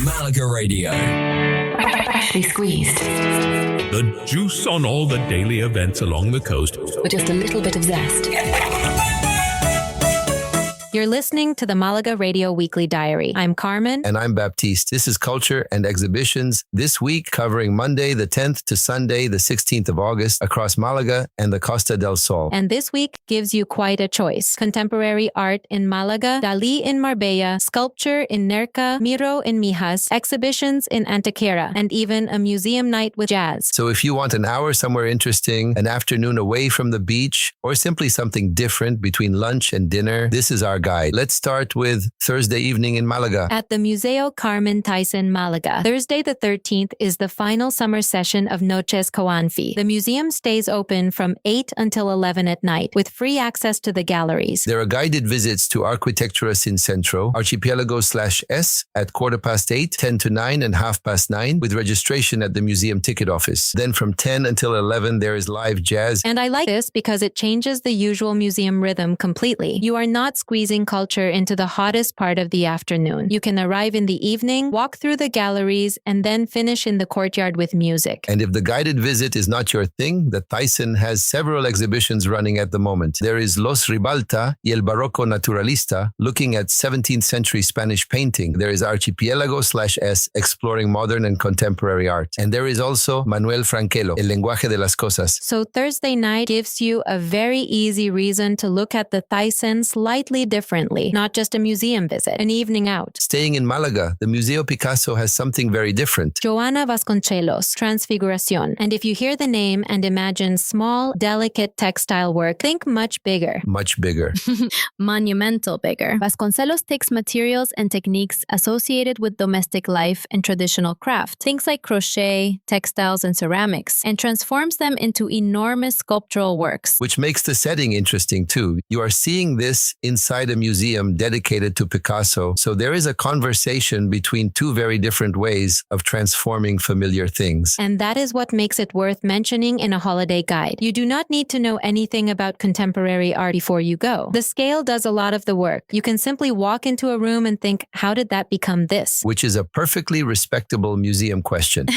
Malaga Radio. Freshly squeezed. The juice on all the daily events along the coast. With just a little bit of zest. You're listening to the Malaga Radio Weekly Diary. I'm Carmen. And I'm Baptiste. This is Culture and Exhibitions this week, covering Monday the 10th to Sunday the 16th of August across Malaga and the Costa del Sol. And this week gives you quite a choice. Contemporary art in Malaga, Dalí in Marbella, sculpture in Nerja, Miró in Mijas, exhibitions in Antequera, and even a museum night with jazz. So if you want an hour somewhere interesting, an afternoon away from the beach, or simply something different between lunch and dinner, this is our guide. Let's start with Thursday evening in Malaga. At the Museo Carmen Thyssen, Malaga, Thursday the 13th is the final summer session of Noches Coanfi. The museum stays open from 8 until 11 at night, with free access to the galleries. There are guided visits to Arquitectura Sin Centro, Archipelago/S at 8:15, 10 to 9, and 9:30, with registration at the museum ticket office. Then from 10 until 11, there is live jazz. And I like this because it changes the usual museum rhythm completely. You are not squeezing culture into the hottest part of the afternoon. You can arrive in the evening, walk through the galleries, and then finish in the courtyard with music. And if the guided visit is not your thing, the Thyssen has several exhibitions running at the moment. There is Los Ribalta y el Barroco Naturalista, looking at 17th century Spanish painting. There is Archipelago/S, exploring modern and contemporary art. And there is also Manuel Franquelo, El lenguaje de las cosas. So Thursday night gives you a very easy reason to look at the Thyssen slightly differently, not just a museum visit, an evening out. Staying in Malaga, the Museo Picasso has something very different. Joana Vasconcelos, Transfiguración. And if you hear the name and imagine small, delicate textile work, think much bigger. Much bigger. Monumental bigger. Vasconcelos takes materials and techniques associated with domestic life and traditional craft, things like crochet, textiles, and ceramics, and transforms them into enormous sculptural works. Which makes the setting interesting too. You are seeing this inside a museum dedicated to Picasso, so there is a conversation between two very different ways of transforming familiar things. And that is what makes it worth mentioning in a holiday guide. You do not need to know anything about contemporary art before you go. The scale does a lot of the work. You can simply walk into a room and think, how did that become this? Which is a perfectly respectable museum question.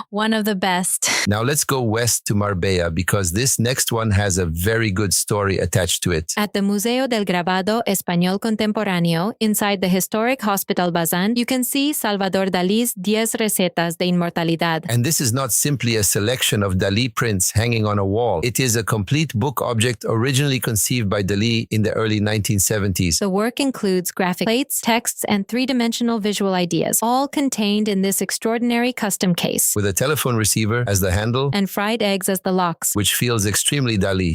One of the best. Now let's go west to Marbella, because this next one has a very good story attached to it. At the Museo del Grabado Español Contemporáneo, inside the historic Hospital Bazán, you can see Salvador Dalí's 10 Recetas de Inmortalidad. And this is not simply a selection of Dalí prints hanging on a wall. It is a complete book object originally conceived by Dalí in the early 1970s. The work includes graphic plates, texts, and three-dimensional visual ideas, all contained in this extraordinary custom case. With a telephone receiver as the handle and fried eggs as the locks. Which feels extremely Dalí.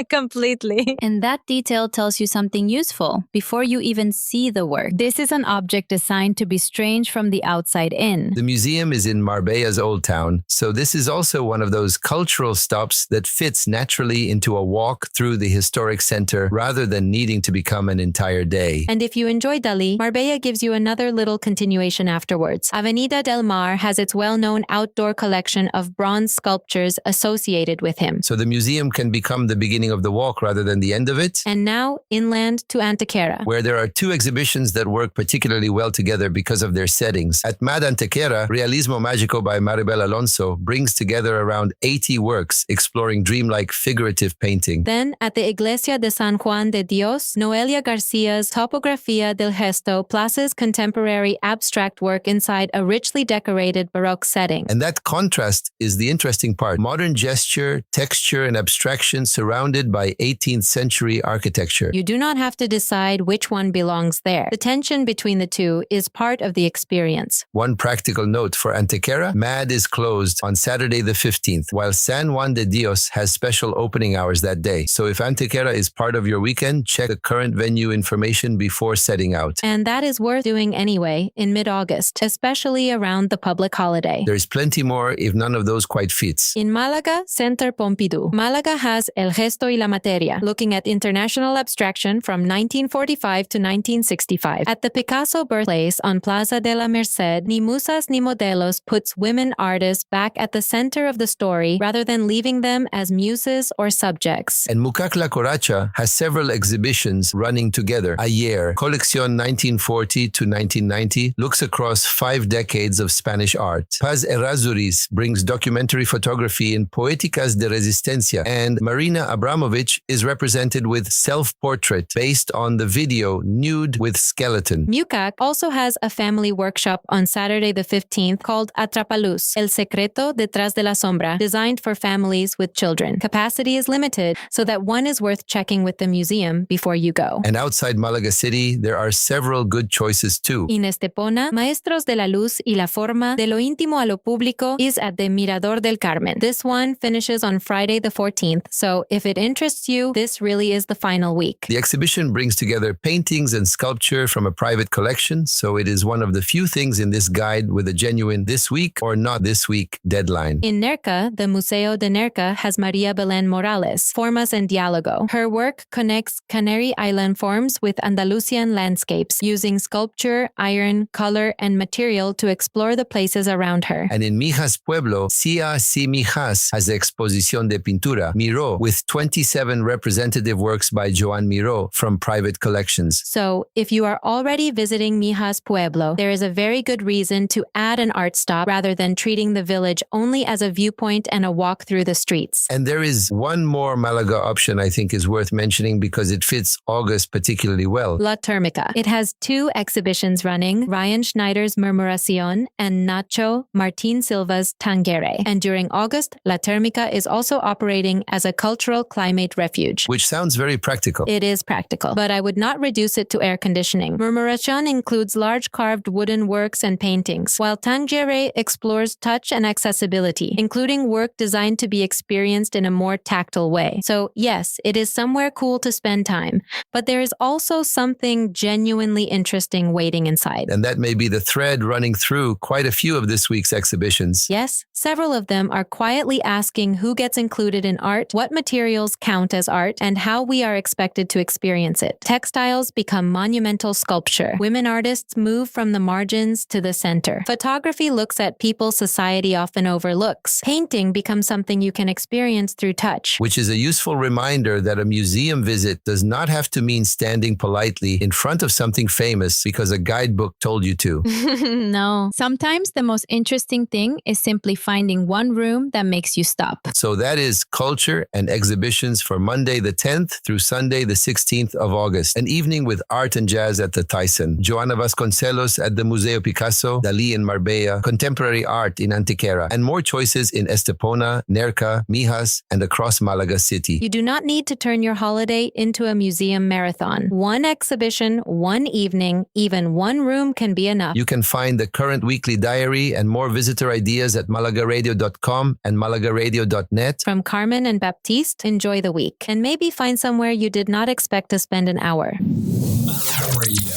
Completely. And that detail tells you something useful before you even see the work. This is an object designed to be strange from the outside in. The museum is in Marbella's Old Town, so this is also one of those cultural stops that fits naturally into a walk through the historic center rather than needing to become an entire day. And if you enjoy Dalí, Marbella gives you another little continuation afterwards. Avenida del Mar has its well-known outdoor collection of bronze sculptures associated with him. So the museum can become the beginning of the walk rather than the end of it. And now, inland to Antequera, where there are two exhibitions that work particularly well together because of their settings. At Mad Antequera, Realismo Mágico by Maribel Alonso brings together around 80 works exploring dreamlike figurative painting. Then, at the Iglesia de San Juan de Dios, Noelia Garcia's Topografía del Gesto places contemporary abstract work inside a richly decorated Baroque setting. And that contrast is the interesting part. Modern gesture, texture, and abstraction surrounded by 18th century architecture. You do not have to decide which one belongs there. The tension between the two is part of the experience. One practical note for Antequera, MAD is closed on Saturday the 15th, while San Juan de Dios has special opening hours that day. So if Antequera is part of your weekend, check the current venue information before setting out. And that is worth doing anyway in mid-August, especially around the public holiday. There's plenty more if none of those quite fits. In Malaga, Center Pompidou. Malaga has El Gesto y la Materia, looking at international abstraction attraction from 1945 to 1965. At the Picasso birthplace on Plaza de la Merced, Ni Musas ni Modelos puts women artists back at the center of the story rather than leaving them as muses or subjects. And Mucac La Coracha has several exhibitions running together. Ayer, Colección 1940 to 1990, looks across 5 decades of Spanish art. Paz Errázuriz brings documentary photography in Poéticas de Resistencia, and Marina Abramovich is represented with Self-Portrait, based on the video Nude with Skeleton. Mucac also has a family workshop on Saturday the 15th called Atrapaluz, El Secreto Detrás de la Sombra, designed for families with children. Capacity is limited, so that one is worth checking with the museum before you go. And outside Malaga City, there are several good choices too. In Estepona, Maestros de la Luz y la Forma, de lo íntimo a lo público, is at the Mirador del Carmen. This one finishes on Friday the 14th, so if it interests you, this really is the final week. The exhibition brings together paintings and sculpture from a private collection, so it is one of the few things in this guide with a genuine this week or not this week deadline. In Nerja, the Museo de Nerja has Maria Belén Morales, Formas en Diálogo. Her work connects Canary Island forms with Andalusian landscapes, using sculpture, iron, color, and material to explore the places around her. And in Mijas Pueblo, Cia Si Mijas has the Exposición de Pintura, Miró, with 27 representative works by Joan Miró from private collections. So, if you are already visiting Mijas Pueblo, there is a very good reason to add an art stop rather than treating the village only as a viewpoint and a walk through the streets. And there is one more Malaga option I think is worth mentioning because it fits August particularly well. La Térmica. It has 2 exhibitions running, Ryan Schneider's Murmuración and Nacho Martín Silva's Tangere. And during August, La Térmica is also operating as a cultural climate refuge. Which sounds very practical. It is practical, but I would not reduce it to air conditioning. Murmuración includes large carved wooden works and paintings, while Tangere explores touch and accessibility, including work designed to be experienced in a more tactile way. So yes, it is somewhere cool to spend time, but there is also something genuinely interesting waiting inside. And that may be the thread running through quite a few of this week's exhibitions. Yes, several of them are quietly asking who gets included in art, what materials count as art, and how we are expected to experience it. Textiles become monumental sculpture. Women artists move from the margins to the center. Photography looks at people society often overlooks. Painting becomes something you can experience through touch. Which is a useful reminder that a museum visit does not have to mean standing politely in front of something famous because a guidebook told you to. No. Sometimes the most interesting thing is simply finding one room that makes you stop. So that is culture and exhibitions for Monday the 10th through Sunday the 16th of August. An evening with art and jazz at the Thyssen. Joana Vasconcelos at the Museo Picasso, Dalí in Marbella, contemporary art in Antequera, and more choices in Estepona, Nerja, Mijas, and across Malaga City. You do not need to turn your holiday into a museum marathon. One exhibition, one evening, even one room can be enough. You can find the current weekly diary and more visitor ideas at malagaradio.com and malagaradio.net. From Carmen and Baptiste, enjoy the week and maybe find somewhere you did not expect to spend an hour. Malaga Radio.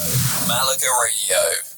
Malaga Radio.